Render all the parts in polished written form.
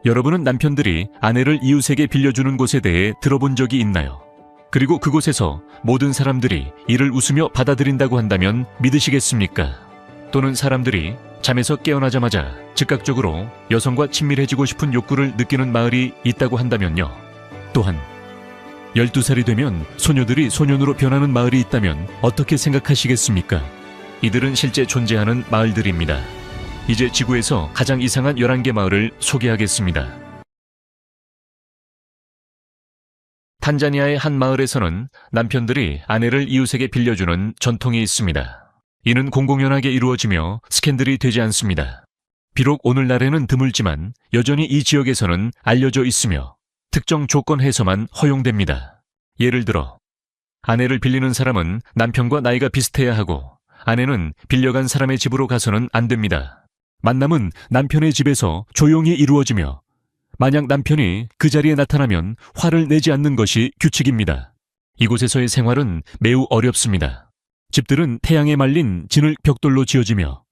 여러분은 남편들이 아내를 이웃에게 빌려주는 곳에 대해 들어본 적이 있나요? 그리고 그곳에서 모든 사람들이 이를 웃으며 받아들인다고 한다면 믿으시겠습니까? 또는 사람들이 잠에서 깨어나자마자 즉각적으로 여성과 친밀해지고 싶은 욕구를 느끼는 마을이 있다고 한다면요. 또한 12살이 되면 소녀들이 소년으로 변하는 마을이 있다면 어떻게 생각하시겠습니까? 이들은 실제 존재하는 마을들입니다. 이제 지구에서 가장 이상한 11개 마을을 소개하겠습니다. 탄자니아의 한 마을에서는 남편들이 아내를 이웃에게 빌려주는 전통이 있습니다. 이는 공공연하게 이루어지며 스캔들이 되지 않습니다. 비록 오늘날에는 드물지만 여전히 이 지역에서는 알려져 있으며 특정 조건에서만 허용됩니다. 예를 들어 아내를 빌리는 사람은 남편과 나이가 비슷해야 하고 아내는 빌려간 사람의 집으로 가서는 안 됩니다. 만남은 남편의 집에서 조용히 이루어지며 만약 남편이 그 자리에 나타나면 화를 내지 않는 것이 규칙입니다. 이곳에서의 생활은 매우 어렵습니다. 집들은 태양에 말린 진흙 벽돌로 지어지며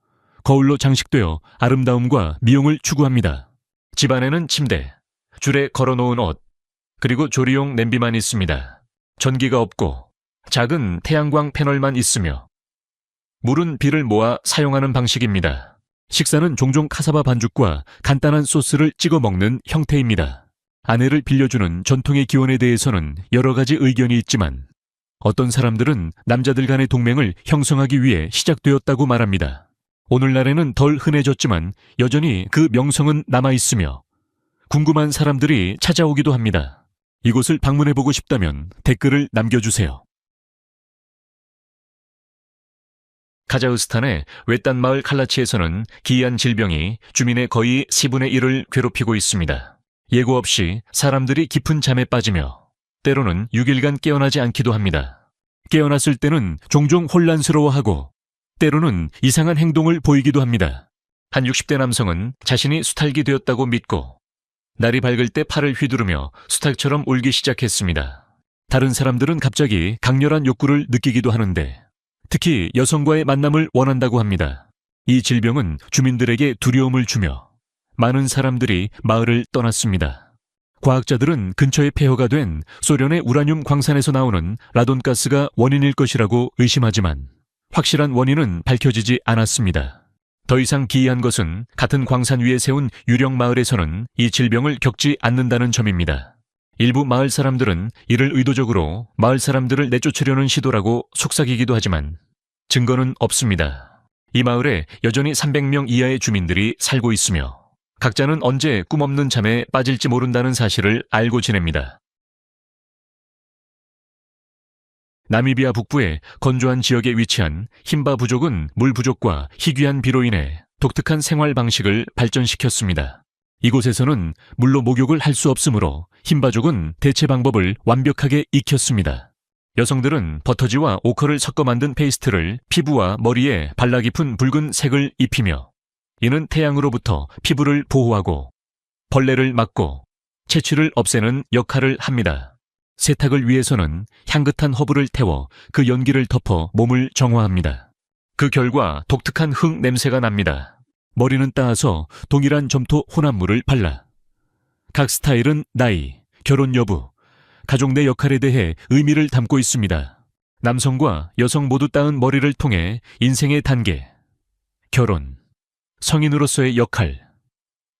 거울로 장식되어 아름다움과 미용을 추구합니다. 집 안에는 침대, 줄에 걸어놓은 옷, 그리고 조리용 냄비만 있습니다. 전기가 없고 작은 태양광 패널만 있으며 물은 비를 모아 사용하는 방식입니다. 식사는 종종 카사바 반죽과 간단한 소스를 찍어 먹는 형태입니다. 아내를 빌려주는 전통의 기원에 대해서는 여러 가지 의견이 있지만 어떤 사람들은 남자들 간의 동맹을 형성하기 위해 시작되었다고 말합니다. 오늘날에는 덜 흔해졌지만 여전히 그 명성은 남아있으며 궁금한 사람들이 찾아오기도 합니다. 이곳을 방문해보고 싶다면 댓글을 남겨주세요. 카자흐스탄의 외딴 마을 칼라치에서는 기이한 질병이 주민의 거의 10분의 1을 괴롭히고 있습니다. 예고 없이 사람들이 깊은 잠에 빠지며 때로는 6일간 깨어나지 않기도 합니다. 깨어났을 때는 종종 혼란스러워하고 때로는 이상한 행동을 보이기도 합니다. 한 60대 남성은 자신이 수탈기 되었다고 믿고 날이 밝을 때 팔을 휘두르며 수탉처럼 울기 시작했습니다. 다른 사람들은 갑자기 강렬한 욕구를 느끼기도 하는데 특히 여성과의 만남을 원한다고 합니다. 이 질병은 주민들에게 두려움을 주며 많은 사람들이 마을을 떠났습니다. 과학자들은 근처에 폐허가 된 소련의 우라늄 광산에서 나오는 라돈가스가 원인일 것이라고 의심하지만 확실한 원인은 밝혀지지 않았습니다. 더 이상 기이한 것은 같은 광산 위에 세운 유령 마을에서는 이 질병을 겪지 않는다는 점입니다. 일부 마을 사람들은 이를 의도적으로 마을 사람들을 내쫓으려는 시도라고 속삭이기도 하지만 증거는 없습니다. 이 마을에 여전히 300명 이하의 주민들이 살고 있으며 각자는 언제 꿈없는 잠에 빠질지 모른다는 사실을 알고 지냅니다. 나미비아 북부의 건조한 지역에 위치한 힌바 부족은 물 부족과 희귀한 비로 인해 독특한 생활 방식을 발전시켰습니다. 이곳에서는 물로 목욕을 할 수 없으므로 힌바족은 대체 방법을 완벽하게 익혔습니다. 여성들은 버터지와 오커를 섞어 만든 페이스트를 피부와 머리에 발라 깊은 붉은 색을 입히며 이는 태양으로부터 피부를 보호하고 벌레를 막고 채취를 없애는 역할을 합니다. 세탁을 위해서는 향긋한 허브를 태워 그 연기를 덮어 몸을 정화합니다. 그 결과 독특한 흙 냄새가 납니다. 머리는 따서 동일한 점토 혼합물을 발라 각 스타일은 나이, 결혼 여부, 가족 내 역할에 대해 의미를 담고 있습니다. 남성과 여성 모두 따은 머리를 통해 인생의 단계, 결혼, 성인으로서의 역할,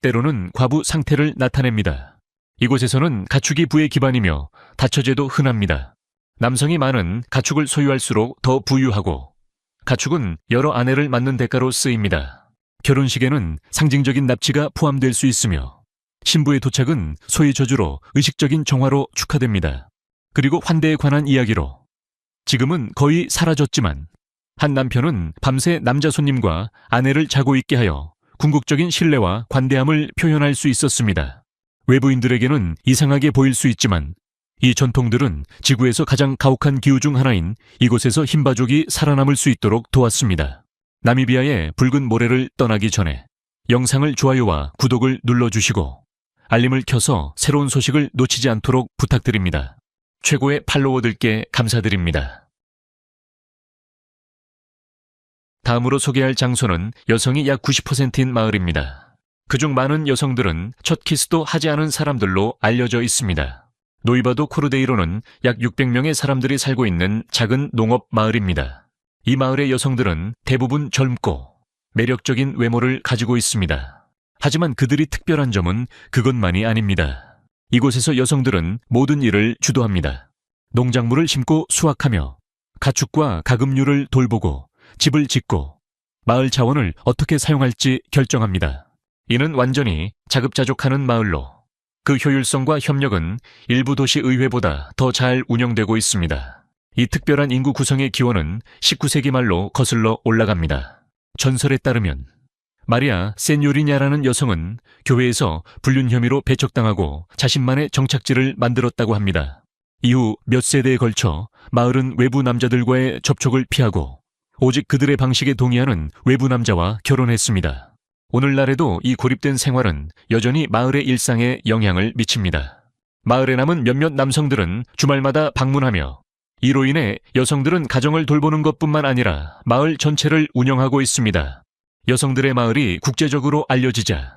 때로는 과부 상태를 나타냅니다. 이곳에서는 가축이 부의 기반이며 다처제도 흔합니다. 남성이 많은 가축을 소유할수록 더 부유하고 가축은 여러 아내를 맡는 대가로 쓰입니다. 결혼식에는 상징적인 납치가 포함될 수 있으며 신부의 도착은 소의 저주로 의식적인 정화로 축하됩니다. 그리고 환대에 관한 이야기로 지금은 거의 사라졌지만 한 남편은 밤새 남자 손님과 아내를 자고 있게 하여 궁극적인 신뢰와 관대함을 표현할 수 있었습니다. 외부인들에게는 이상하게 보일 수 있지만 이 전통들은 지구에서 가장 가혹한 기후 중 하나인 이곳에서 힌바족이 살아남을 수 있도록 도왔습니다. 나미비아의 붉은 모래를 떠나기 전에 영상을 좋아요와 구독을 눌러주시고 알림을 켜서 새로운 소식을 놓치지 않도록 부탁드립니다. 최고의 팔로워들께 감사드립니다. 다음으로 소개할 장소는 여성이 약 90%인 마을입니다. 그중 많은 여성들은 첫 키스도 하지 않은 사람들로 알려져 있습니다. 노이바도 코르데이로는 약 600명의 사람들이 살고 있는 작은 농업 마을입니다. 이 마을의 여성들은 대부분 젊고 매력적인 외모를 가지고 있습니다. 하지만 그들이 특별한 점은 그것만이 아닙니다. 이곳에서 여성들은 모든 일을 주도합니다. 농작물을 심고 수확하며 가축과 가금류를 돌보고 집을 짓고 마을 자원을 어떻게 사용할지 결정합니다. 이는 완전히 자급자족하는 마을로 그 효율성과 협력은 일부 도시 의회보다 더 잘 운영되고 있습니다. 이 특별한 인구 구성의 기원은 19세기 말로 거슬러 올라갑니다. 전설에 따르면 마리아 세뇨리냐라는 여성은 교회에서 불륜 혐의로 배척당하고 자신만의 정착지를 만들었다고 합니다. 이후 몇 세대에 걸쳐 마을은 외부 남자들과의 접촉을 피하고 오직 그들의 방식에 동의하는 외부 남자와 결혼했습니다. 오늘날에도 이 고립된 생활은 여전히 마을의 일상에 영향을 미칩니다. 마을에 남은 몇몇 남성들은 주말마다 방문하며 이로 인해 여성들은 가정을 돌보는 것뿐만 아니라 마을 전체를 운영하고 있습니다. 여성들의 마을이 국제적으로 알려지자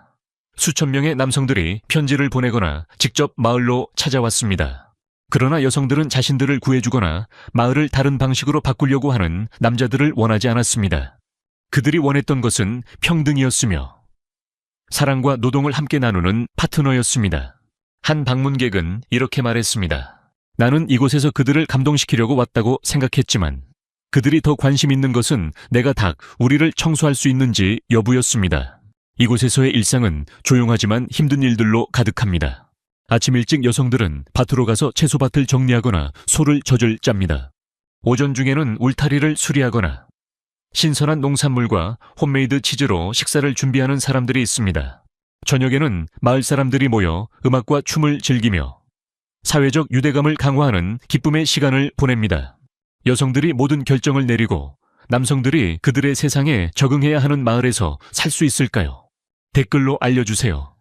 수천 명의 남성들이 편지를 보내거나 직접 마을로 찾아왔습니다. 그러나 여성들은 자신들을 구해주거나 마을을 다른 방식으로 바꾸려고 하는 남자들을 원하지 않았습니다. 그들이 원했던 것은 평등이었으며 사랑과 노동을 함께 나누는 파트너였습니다. 한 방문객은 이렇게 말했습니다. 나는 이곳에서 그들을 감동시키려고 왔다고 생각했지만 그들이 더 관심 있는 것은 내가 닭, 우리를 청소할 수 있는지 여부였습니다. 이곳에서의 일상은 조용하지만 힘든 일들로 가득합니다. 아침 일찍 여성들은 밭으로 가서 채소밭을 정리하거나 소를 젖을 짭니다. 오전 중에는 울타리를 수리하거나 신선한 농산물과 홈메이드 치즈로 식사를 준비하는 사람들이 있습니다. 저녁에는 마을 사람들이 모여 음악과 춤을 즐기며 사회적 유대감을 강화하는 기쁨의 시간을 보냅니다. 여성들이 모든 결정을 내리고 남성들이 그들의 세상에 적응해야 하는 마을에서 살 수 있을까요? 댓글로 알려주세요.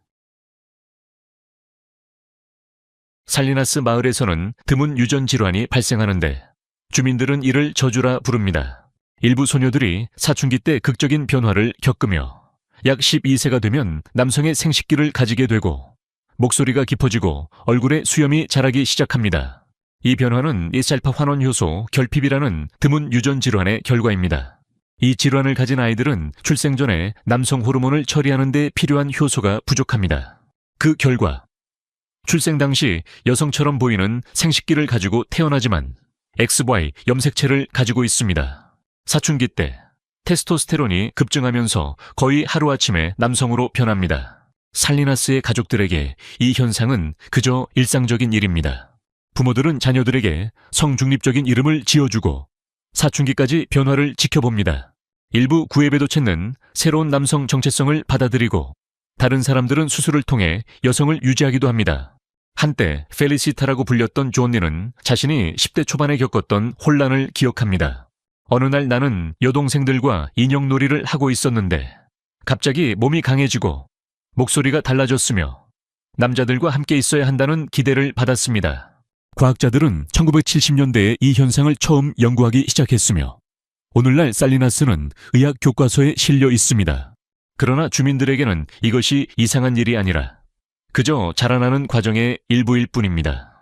살리나스 마을에서는 드문 유전 질환이 발생하는데 주민들은 이를 저주라 부릅니다. 일부 소녀들이 사춘기 때 극적인 변화를 겪으며 약 12세가 되면 남성의 생식기를 가지게 되고 목소리가 깊어지고 얼굴에 수염이 자라기 시작합니다. 이 변화는 이살파 환원 효소 결핍이라는 드문 유전 질환의 결과입니다. 이 질환을 가진 아이들은 출생 전에 남성 호르몬을 처리하는 데 필요한 효소가 부족합니다. 그 결과 출생 당시 여성처럼 보이는 생식기를 가지고 태어나지만 XY 염색체를 가지고 있습니다. 사춘기 때 테스토스테론이 급증하면서 거의 하루아침에 남성으로 변합니다. 살리나스의 가족들에게 이 현상은 그저 일상적인 일입니다. 부모들은 자녀들에게 성중립적인 이름을 지어주고 사춘기까지 변화를 지켜봅니다. 일부 구에베도체는 새로운 남성 정체성을 받아들이고 다른 사람들은 수술을 통해 여성을 유지하기도 합니다. 한때 펠리시타라고 불렸던 존니는 자신이 10대 초반에 겪었던 혼란을 기억합니다. 어느 날 나는 여동생들과 인형놀이를 하고 있었는데 갑자기 몸이 강해지고 목소리가 달라졌으며 남자들과 함께 있어야 한다는 기대를 받았습니다. 과학자들은 1970년대에 이 현상을 처음 연구하기 시작했으며 오늘날 살리나스는 의학 교과서에 실려 있습니다. 그러나 주민들에게는 이것이 이상한 일이 아니라 그저 자라나는 과정의 일부일 뿐입니다.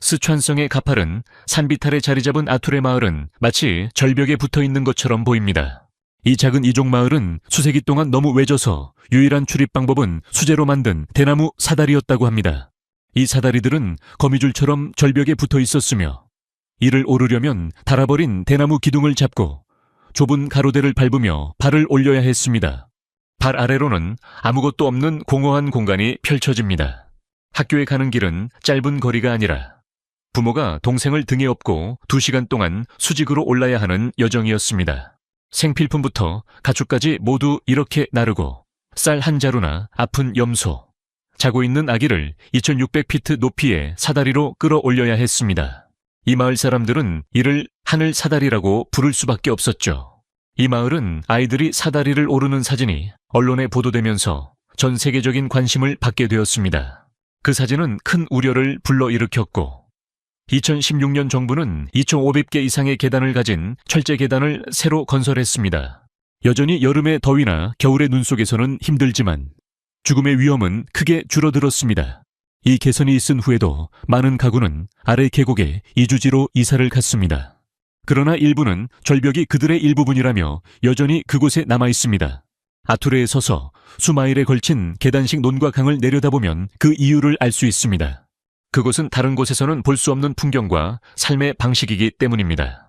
스촨성의 가팔은 산비탈에 자리 잡은 아툴의 마을은 마치 절벽에 붙어 있는 것처럼 보입니다. 이 작은 이족 마을은 수세기 동안 너무 외져서 유일한 출입 방법은 수제로 만든 대나무 사다리였다고 합니다. 이 사다리들은 거미줄처럼 절벽에 붙어 있었으며 이를 오르려면 닳아버린 대나무 기둥을 잡고 좁은 가로대를 밟으며 발을 올려야 했습니다. 발 아래로는 아무것도 없는 공허한 공간이 펼쳐집니다. 학교에 가는 길은 짧은 거리가 아니라 부모가 동생을 등에 업고 2시간 동안 수직으로 올라야 하는 여정이었습니다. 생필품부터 가축까지 모두 이렇게 나르고 쌀 한 자루나 아픈 염소, 자고 있는 아기를 2600피트 높이의 사다리로 끌어올려야 했습니다. 이 마을 사람들은 이를 하늘 사다리라고 부를 수밖에 없었죠. 이 마을은 아이들이 사다리를 오르는 사진이 언론에 보도되면서 전 세계적인 관심을 받게 되었습니다. 그 사진은 큰 우려를 불러일으켰고 2016년 정부는 2,500개 이상의 계단을 가진 철제 계단을 새로 건설했습니다. 여전히 여름의 더위나 겨울의 눈 속에서는 힘들지만 죽음의 위험은 크게 줄어들었습니다. 이 개선이 있은 후에도 많은 가구는 아래 계곡에 이주지로 이사를 갔습니다. 그러나 일부는 절벽이 그들의 일부분이라며 여전히 그곳에 남아 있습니다. 아투레에 서서 수마일에 걸친 계단식 논과 강을 내려다보면 그 이유를 알 수 있습니다. 그곳은 다른 곳에서는 볼 수 없는 풍경과 삶의 방식이기 때문입니다.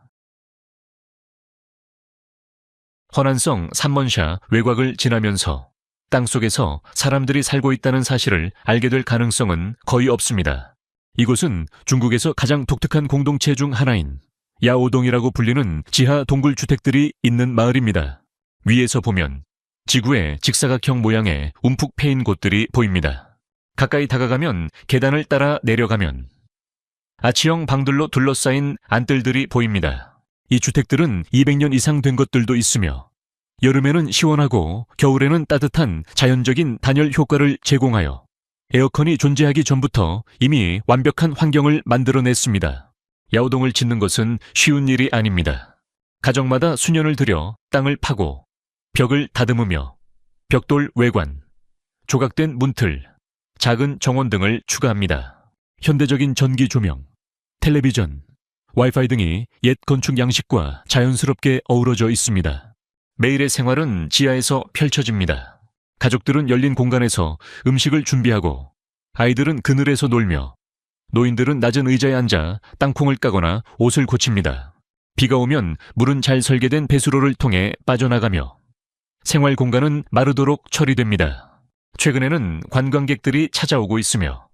허난성 삼먼샤 외곽을 지나면서 땅속에서 사람들이 살고 있다는 사실을 알게 될 가능성은 거의 없습니다. 이곳은 중국에서 가장 독특한 공동체 중 하나인 야오동이라고 불리는 지하 동굴 주택들이 있는 마을입니다. 위에서 보면 지구의 직사각형 모양의 움푹 패인 곳들이 보입니다. 가까이 다가가면 계단을 따라 내려가면 아치형 방들로 둘러싸인 안뜰들이 보입니다. 이 주택들은 200년 이상 된 것들도 있으며 여름에는 시원하고 겨울에는 따뜻한 자연적인 단열 효과를 제공하여 에어컨이 존재하기 전부터 이미 완벽한 환경을 만들어냈습니다. 야오동을 짓는 것은 쉬운 일이 아닙니다. 가정마다 수년을 들여 땅을 파고 벽을 다듬으며 벽돌 외관, 조각된 문틀, 작은 정원 등을 추가합니다. 현대적인 전기 조명, 텔레비전, 와이파이 등이 옛 건축 양식과 자연스럽게 어우러져 있습니다. 매일의 생활은 지하에서 펼쳐집니다. 가족들은 열린 공간에서 음식을 준비하고 아이들은 그늘에서 놀며 노인들은 낮은 의자에 앉아 땅콩을 까거나 옷을 고칩니다. 비가 오면 물은 잘 설계된 배수로를 통해 빠져나가며 생활 공간은 마르도록 처리됩니다. 최근에는 관광객들이 찾아오고 있으며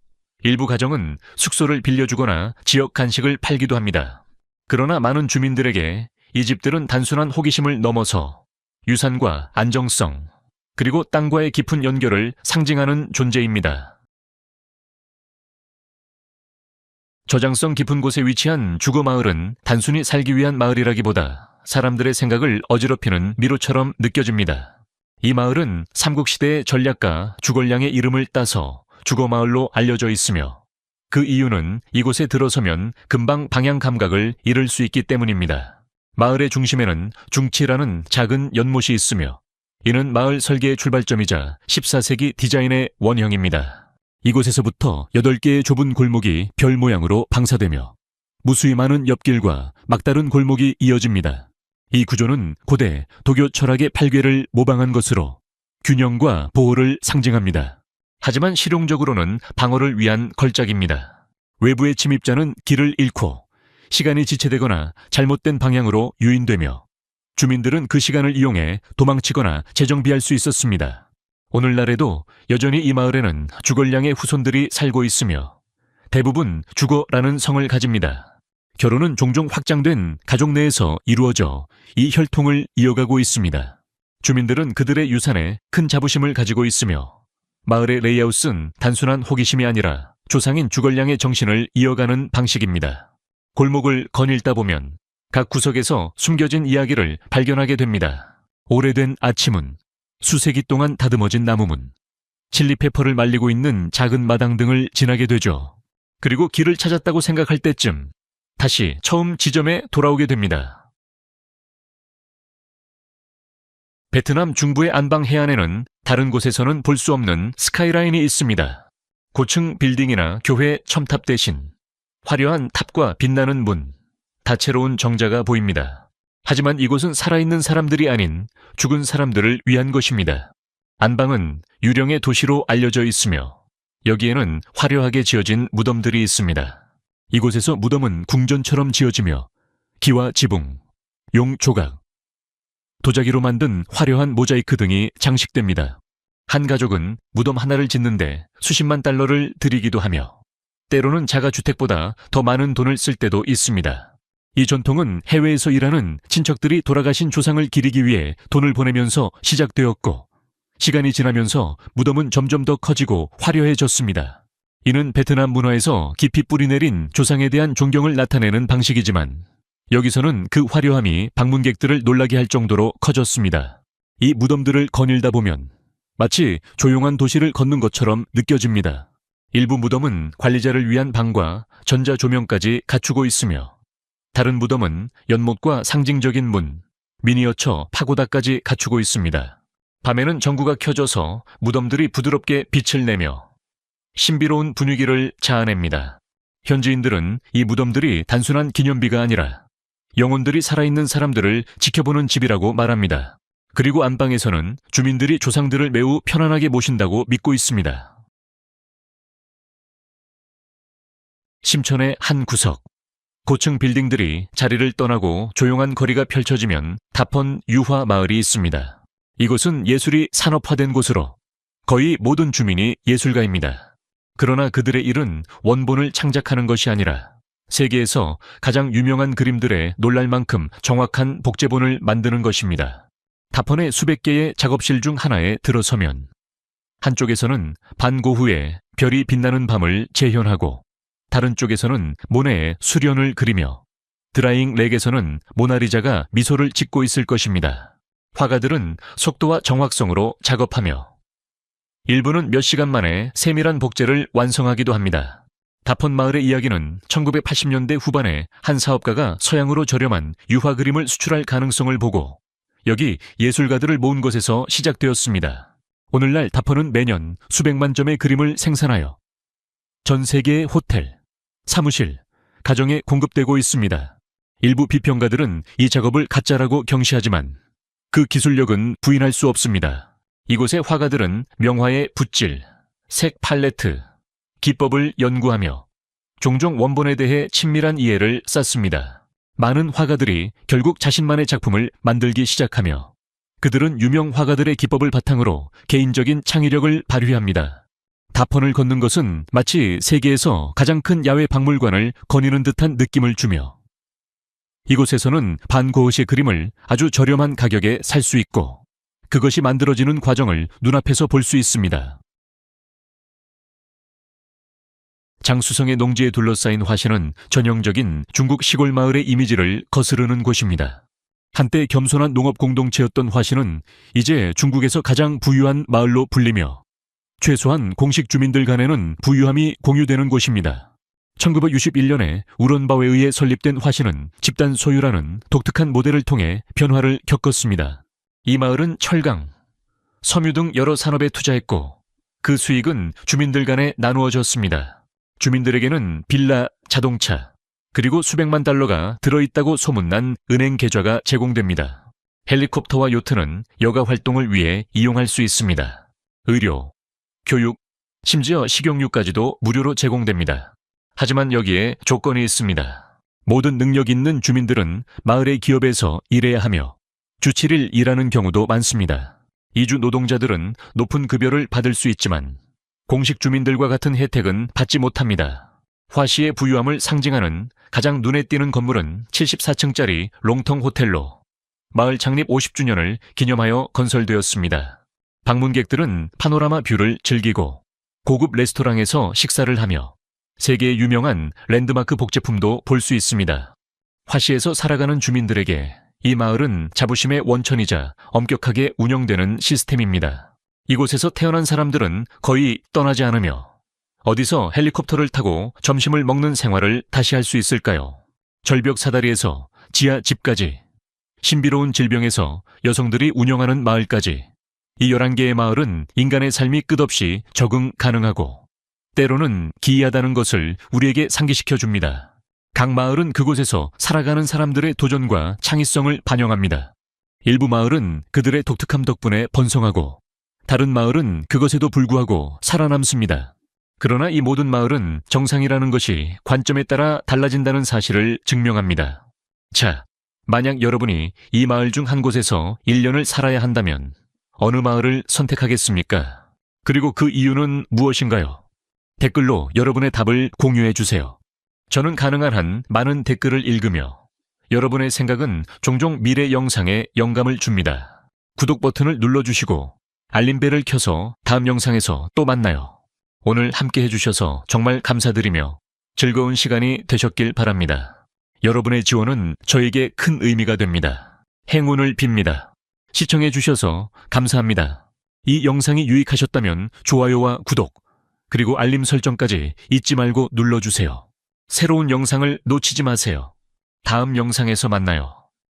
일부 가정은 숙소를 빌려주거나 지역 간식을 팔기도 합니다. 그러나 많은 주민들에게 이 집들은 단순한 호기심을 넘어서 유산과 안정성, 그리고 땅과의 깊은 연결을 상징하는 존재입니다. 저장성 깊은 곳에 위치한 주거마을은 단순히 살기 위한 마을이라기보다 사람들의 생각을 어지럽히는 미로처럼 느껴집니다. 이 마을은 삼국시대의 전략가 주걸량의 이름을 따서 주거마을로 알려져 있으며 그 이유는 이곳에 들어서면 금방 방향 감각을 잃을 수 있기 때문입니다. 마을의 중심에는 중치라는 작은 연못이 있으며 이는 마을 설계의 출발점이자 14세기 디자인의 원형입니다. 이곳에서부터 8개의 좁은 골목이 별 모양으로 방사되며 무수히 많은 옆길과 막다른 골목이 이어집니다. 이 구조는 고대 도교 철학의 팔괘를 모방한 것으로 균형과 보호를 상징합니다. 하지만 실용적으로는 방어를 위한 걸작입니다. 외부의 침입자는 길을 잃고 시간이 지체되거나 잘못된 방향으로 유인되며 주민들은 그 시간을 이용해 도망치거나 재정비할 수 있었습니다. 오늘날에도 여전히 이 마을에는 주걸량의 후손들이 살고 있으며 대부분 주거라는 성을 가집니다. 결혼은 종종 확장된 가족 내에서 이루어져 이 혈통을 이어가고 있습니다. 주민들은 그들의 유산에 큰 자부심을 가지고 있으며 마을의 레이아웃은 단순한 호기심이 아니라 조상인 주걸량의 정신을 이어가는 방식입니다. 골목을 거닐다 보면 각 구석에서 숨겨진 이야기를 발견하게 됩니다. 오래된 아치문, 수세기 동안 다듬어진 나무문, 칠리페퍼를 말리고 있는 작은 마당 등을 지나게 되죠. 그리고 길을 찾았다고 생각할 때쯤 다시 처음 지점에 돌아오게 됩니다. 베트남 중부의 안방 해안에는 다른 곳에서는 볼 수 없는 스카이라인이 있습니다. 고층 빌딩이나 교회 첨탑 대신 화려한 탑과 빛나는 문, 다채로운 정자가 보입니다. 하지만 이곳은 살아있는 사람들이 아닌 죽은 사람들을 위한 것입니다. 안방은 유령의 도시로 알려져 있으며 여기에는 화려하게 지어진 무덤들이 있습니다. 이곳에서 무덤은 궁전처럼 지어지며 기와 지붕, 용 조각, 도자기로 만든 화려한 모자이크 등이 장식됩니다. 한 가족은 무덤 하나를 짓는데 수십만 달러를 들이기도 하며 때로는 자가주택보다 더 많은 돈을 쓸 때도 있습니다. 이 전통은 해외에서 일하는 친척들이 돌아가신 조상을 기리기 위해 돈을 보내면서 시작되었고 시간이 지나면서 무덤은 점점 더 커지고 화려해졌습니다. 이는 베트남 문화에서 깊이 뿌리내린 조상에 대한 존경을 나타내는 방식이지만 여기서는 그 화려함이 방문객들을 놀라게 할 정도로 커졌습니다. 이 무덤들을 거닐다 보면 마치 조용한 도시를 걷는 것처럼 느껴집니다. 일부 무덤은 관리자를 위한 방과 전자조명까지 갖추고 있으며 다른 무덤은 연못과 상징적인 문, 미니어처 파고다까지 갖추고 있습니다. 밤에는 전구가 켜져서 무덤들이 부드럽게 빛을 내며 신비로운 분위기를 자아냅니다. 현지인들은 이 무덤들이 단순한 기념비가 아니라 영혼들이 살아있는 사람들을 지켜보는 집이라고 말합니다. 그리고 안방에서는 주민들이 조상들을 매우 편안하게 모신다고 믿고 있습니다. 심천의 한 구석. 고층 빌딩들이 자리를 떠나고 조용한 거리가 펼쳐지면 다펀 유화 마을이 있습니다. 이곳은 예술이 산업화된 곳으로 거의 모든 주민이 예술가입니다. 그러나 그들의 일은 원본을 창작하는 것이 아니라 세계에서 가장 유명한 그림들의 놀랄 만큼 정확한 복제본을 만드는 것입니다. 다펀의 수백 개의 작업실 중 하나에 들어서면 한쪽에서는 반 고흐의 별이 빛나는 밤을 재현하고 다른 쪽에서는 모네의 수련을 그리며 드라잉 렉에서는 모나리자가 미소를 짓고 있을 것입니다. 화가들은 속도와 정확성으로 작업하며 일부는 몇 시간 만에 세밀한 복제를 완성하기도 합니다. 다펀 마을의 이야기는 1980년대 후반에 한 사업가가 서양으로 저렴한 유화 그림을 수출할 가능성을 보고 여기 예술가들을 모은 것에서 시작되었습니다. 오늘날 다펀은 매년 수백만 점의 그림을 생산하여 전 세계의 호텔, 사무실, 가정에 공급되고 있습니다. 일부 비평가들은 이 작업을 가짜라고 경시하지만 그 기술력은 부인할 수 없습니다. 이곳의 화가들은 명화의 붓질, 색 팔레트, 기법을 연구하며 종종 원본에 대해 친밀한 이해를 쌓습니다. 많은 화가들이 결국 자신만의 작품을 만들기 시작하며 그들은 유명 화가들의 기법을 바탕으로 개인적인 창의력을 발휘합니다. 다펀을 걷는 것은 마치 세계에서 가장 큰 야외 박물관을 거니는 듯한 느낌을 주며 이곳에서는 반 고흐의 그림을 아주 저렴한 가격에 살 수 있고 그것이 만들어지는 과정을 눈앞에서 볼 수 있습니다. 장수성의 농지에 둘러싸인 화신은 전형적인 중국 시골 마을의 이미지를 거스르는 곳입니다. 한때 겸손한 농업 공동체였던 화신은 이제 중국에서 가장 부유한 마을로 불리며 최소한 공식 주민들 간에는 부유함이 공유되는 곳입니다. 1961년에 우런바오에 의해 설립된 화신은 집단 소유라는 독특한 모델을 통해 변화를 겪었습니다. 이 마을은 철강, 섬유 등 여러 산업에 투자했고 그 수익은 주민들 간에 나누어졌습니다. 주민들에게는 빌라, 자동차, 그리고 수백만 달러가 들어있다고 소문난 은행 계좌가 제공됩니다. 헬리콥터와 요트는 여가 활동을 위해 이용할 수 있습니다. 의료, 교육, 심지어 식용유까지도 무료로 제공됩니다. 하지만 여기에 조건이 있습니다. 모든 능력 있는 주민들은 마을의 기업에서 일해야 하며 주 7일 일하는 경우도 많습니다. 이주 노동자들은 높은 급여를 받을 수 있지만 공식 주민들과 같은 혜택은 받지 못합니다. 화시의 부유함을 상징하는 가장 눈에 띄는 건물은 74층짜리 롱텅 호텔로 마을 창립 50주년을 기념하여 건설되었습니다. 방문객들은 파노라마 뷰를 즐기고 고급 레스토랑에서 식사를 하며 세계의 유명한 랜드마크 복제품도 볼 수 있습니다. 화시에서 살아가는 주민들에게 이 마을은 자부심의 원천이자 엄격하게 운영되는 시스템입니다. 이곳에서 태어난 사람들은 거의 떠나지 않으며 어디서 헬리콥터를 타고 점심을 먹는 생활을 다시 할 수 있을까요? 절벽 사다리에서 지하 집까지, 신비로운 질병에서 여성들이 운영하는 마을까지 이 11개의 마을은 인간의 삶이 끝없이 적응 가능하고 때로는 기이하다는 것을 우리에게 상기시켜 줍니다. 각 마을은 그곳에서 살아가는 사람들의 도전과 창의성을 반영합니다. 일부 마을은 그들의 독특함 덕분에 번성하고 다른 마을은 그것에도 불구하고 살아남습니다. 그러나 이 모든 마을은 정상이라는 것이 관점에 따라 달라진다는 사실을 증명합니다. 자, 만약 여러분이 이 마을 중 한 곳에서 1년을 살아야 한다면 어느 마을을 선택하겠습니까? 그리고 그 이유는 무엇인가요? 댓글로 여러분의 답을 공유해 주세요. 저는 가능한 한 많은 댓글을 읽으며 여러분의 생각은 종종 미래 영상에 영감을 줍니다. 구독 버튼을 눌러주시고 알림벨을 켜서 다음 영상에서 또 만나요. 오늘 함께 해주셔서 정말 감사드리며 즐거운 시간이 되셨길 바랍니다. 여러분의 지원은 저에게 큰 의미가 됩니다. 행운을 빕니다. 시청해주셔서 감사합니다. 이 영상이 유익하셨다면 좋아요와 구독, 그리고 알림 설정까지 잊지 말고 눌러주세요. 새로운 영상을 놓치지 마세요. 다음 영상에서 만나요.